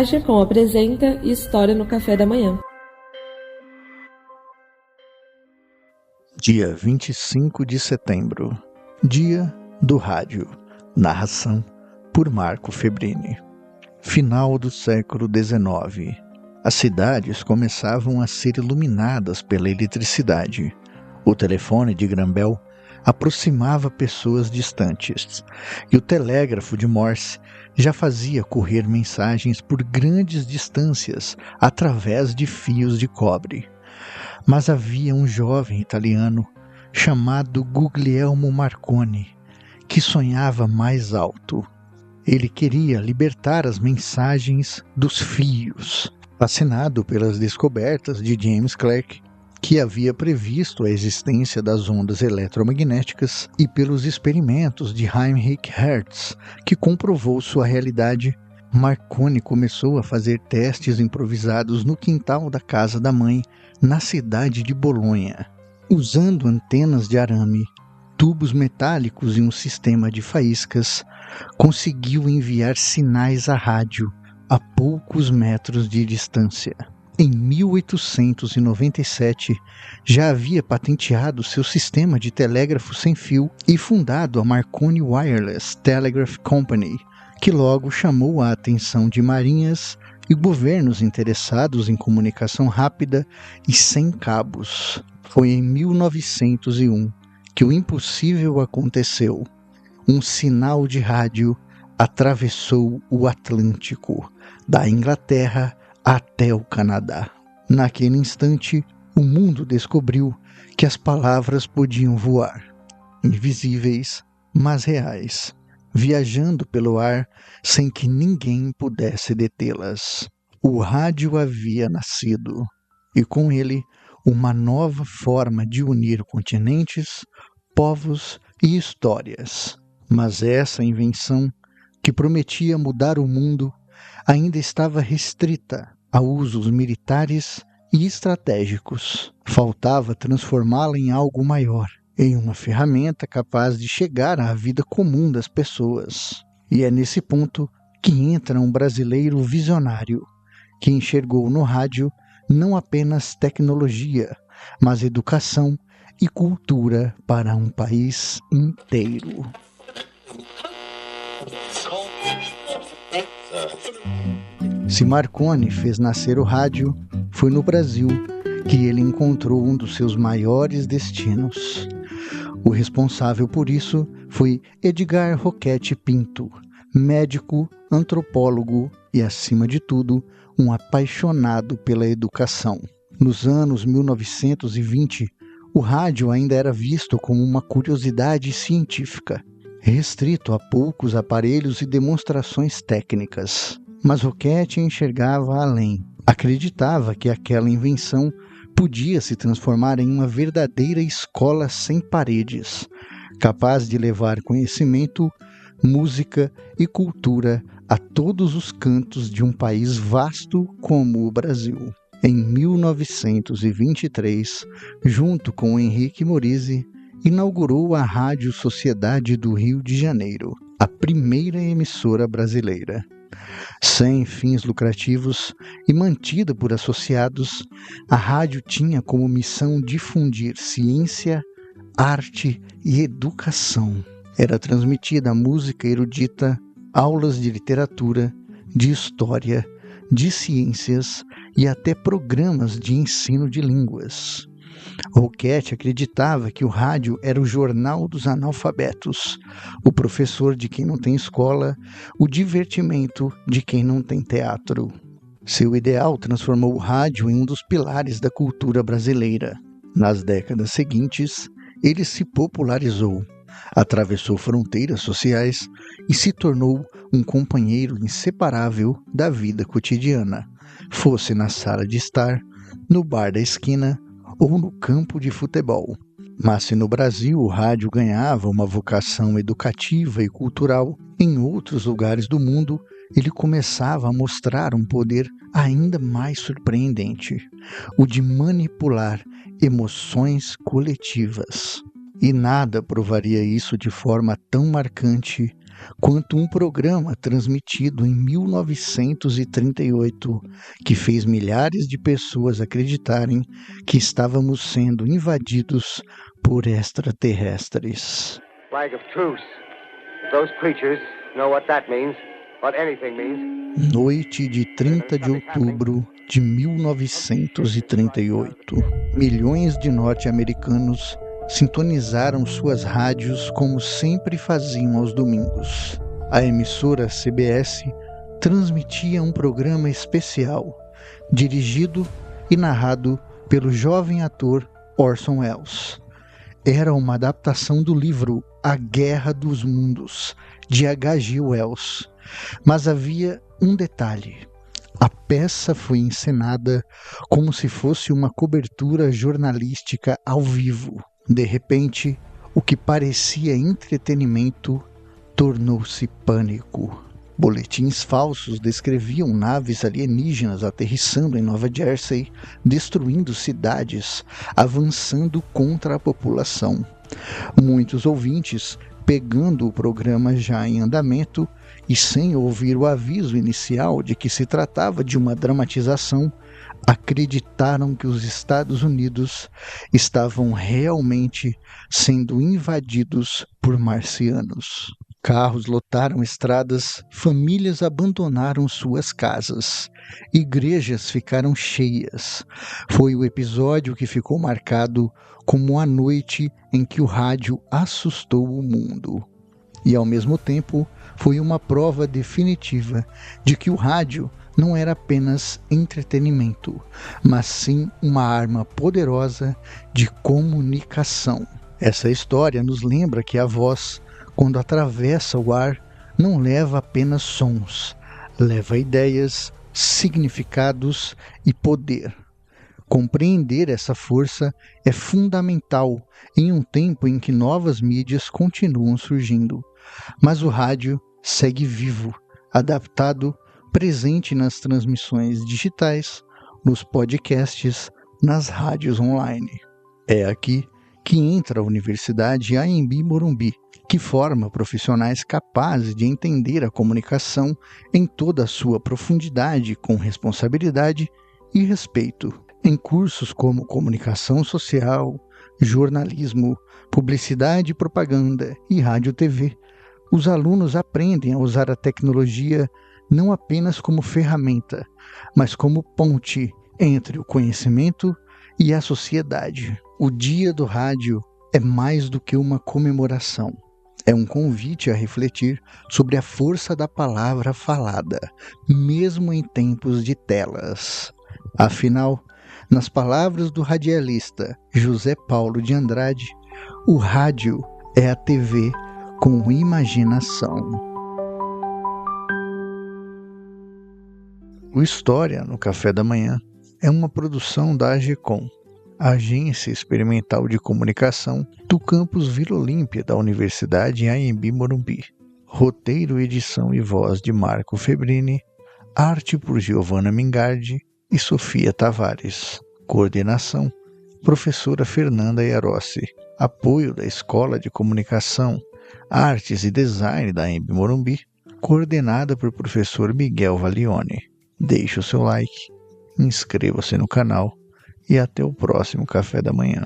Agecom apresenta História no Café da Manhã. Dia 25 de setembro, Dia do Rádio. Narração por Marco Febrini. Final do século XIX. As cidades começavam a ser iluminadas pela eletricidade. O telefone de Graham-Bell aproximava pessoas distantes, e o telégrafo de Morse já fazia correr mensagens por grandes distâncias através de fios de cobre. Mas havia um jovem italiano chamado Guglielmo Marconi que sonhava mais alto. Ele queria libertar as mensagens dos fios. Fascinado pelas descobertas de James Clerk, que havia previsto a existência das ondas eletromagnéticas, e pelos experimentos de Heinrich Hertz, que comprovou sua realidade, Marconi começou a fazer testes improvisados no quintal da casa da mãe, na cidade de Bolonha. Usando antenas de arame, tubos metálicos e um sistema de faíscas, conseguiu enviar sinais à rádio a poucos metros de distância. Em 1897, já havia patenteado seu sistema de telégrafo sem fio e fundado a Marconi Wireless Telegraph Company, que logo chamou a atenção de marinhas e governos interessados em comunicação rápida e sem cabos. Foi em 1901 que o impossível aconteceu. Um sinal de rádio atravessou o Atlântico, da Inglaterra até o Canadá. Naquele instante, o mundo descobriu que as palavras podiam voar, invisíveis, mas reais, viajando pelo ar sem que ninguém pudesse detê-las. O rádio havia nascido, e com ele uma nova forma de unir continentes, povos e histórias. Mas essa invenção, que prometia mudar o mundo, ainda estava restrita a usos militares e estratégicos. Faltava transformá-la em algo maior, em uma ferramenta capaz de chegar à vida comum das pessoas. E é nesse ponto que entra um brasileiro visionário, que enxergou no rádio não apenas tecnologia, mas educação e cultura para um país inteiro. Se Marconi fez nascer o rádio, foi no Brasil que ele encontrou um dos seus maiores destinos. O responsável por isso foi Edgar Roquette Pinto, médico, antropólogo e, acima de tudo, um apaixonado pela educação. Nos anos 1920, o rádio ainda era visto como uma curiosidade científica, restrito a poucos aparelhos e demonstrações técnicas. Mas Roquette enxergava além. Acreditava que aquela invenção podia se transformar em uma verdadeira escola sem paredes, capaz de levar conhecimento, música e cultura a todos os cantos de um país vasto como o Brasil. Em 1923, junto com Henrique Morise, inaugurou a Rádio Sociedade do Rio de Janeiro, a primeira emissora brasileira. Sem fins lucrativos e mantida por associados, a rádio tinha como missão difundir ciência, arte e educação. Era transmitida música erudita, aulas de literatura, de história, de ciências e até programas de ensino de línguas. Roquette acreditava que o rádio era o jornal dos analfabetos, o professor de quem não tem escola, o divertimento de quem não tem teatro. Seu ideal transformou o rádio em um dos pilares da cultura brasileira. Nas décadas seguintes, ele se popularizou, atravessou fronteiras sociais e se tornou um companheiro inseparável da vida cotidiana, fosse na sala de estar, no bar da esquina ou no campo de futebol. Mas se no Brasil o rádio ganhava uma vocação educativa e cultural, em outros lugares do mundo ele começava a mostrar um poder ainda mais surpreendente, o de manipular emoções coletivas. E nada provaria isso de forma tão marcante quanto um programa transmitido em 1938 que fez milhares de pessoas acreditarem que estávamos sendo invadidos por extraterrestres. Flag of truce. If those creatures know what that means, what anything means. Noite de 30 de outubro de 1938. Milhões de norte-americanos sintonizaram suas rádios como sempre faziam aos domingos. A emissora CBS transmitia um programa especial, dirigido e narrado pelo jovem ator Orson Welles. Era uma adaptação do livro A Guerra dos Mundos, de H.G. Wells. Mas havia um detalhe. A peça foi encenada como se fosse uma cobertura jornalística ao vivo. De repente, o que parecia entretenimento tornou-se pânico. Boletins falsos descreviam naves alienígenas aterrissando em Nova Jersey, destruindo cidades, avançando contra a população. Muitos ouvintes, pegando o programa já em andamento e sem ouvir o aviso inicial de que se tratava de uma dramatização, acreditaram que os Estados Unidos estavam realmente sendo invadidos por marcianos. Carros lotaram estradas, famílias abandonaram suas casas, igrejas ficaram cheias. Foi o episódio que ficou marcado como a noite em que o rádio assustou o mundo. E ao mesmo tempo, foi uma prova definitiva de que o rádio não era apenas entretenimento, mas sim uma arma poderosa de comunicação. Essa história nos lembra que a voz, quando atravessa o ar, não leva apenas sons, leva ideias, significados e poder. Compreender essa força é fundamental em um tempo em que novas mídias continuam surgindo, mas o rádio segue vivo, adaptado, presente nas transmissões digitais, nos podcasts, nas rádios online. É aqui que entra a Universidade Anhembi Morumbi, que forma profissionais capazes de entender a comunicação em toda a sua profundidade, com responsabilidade e respeito. Em cursos como comunicação social, jornalismo, publicidade e propaganda e rádio-TV, os alunos aprendem a usar a tecnologia não apenas como ferramenta, mas como ponte entre o conhecimento e a sociedade. O Dia do Rádio é mais do que uma comemoração. É um convite a refletir sobre a força da palavra falada, mesmo em tempos de telas. Afinal, nas palavras do radialista José Paulo de Andrade, o rádio é a TV com imaginação. O História no Café da Manhã é uma produção da AGCOM, Agência Experimental de Comunicação do campus Vila Olímpia da Universidade Anhembi Morumbi. Roteiro, edição e voz de Marco Febrini, arte por Giovanna Mingardi e Sofia Tavares. Coordenação, professora Fernanda Yarossi. Apoio da Escola de Comunicação, Artes e Design da Anhembi Morumbi, coordenada por professor Miguel Valione. Deixe o seu like, inscreva-se no canal e até o próximo Café da Manhã.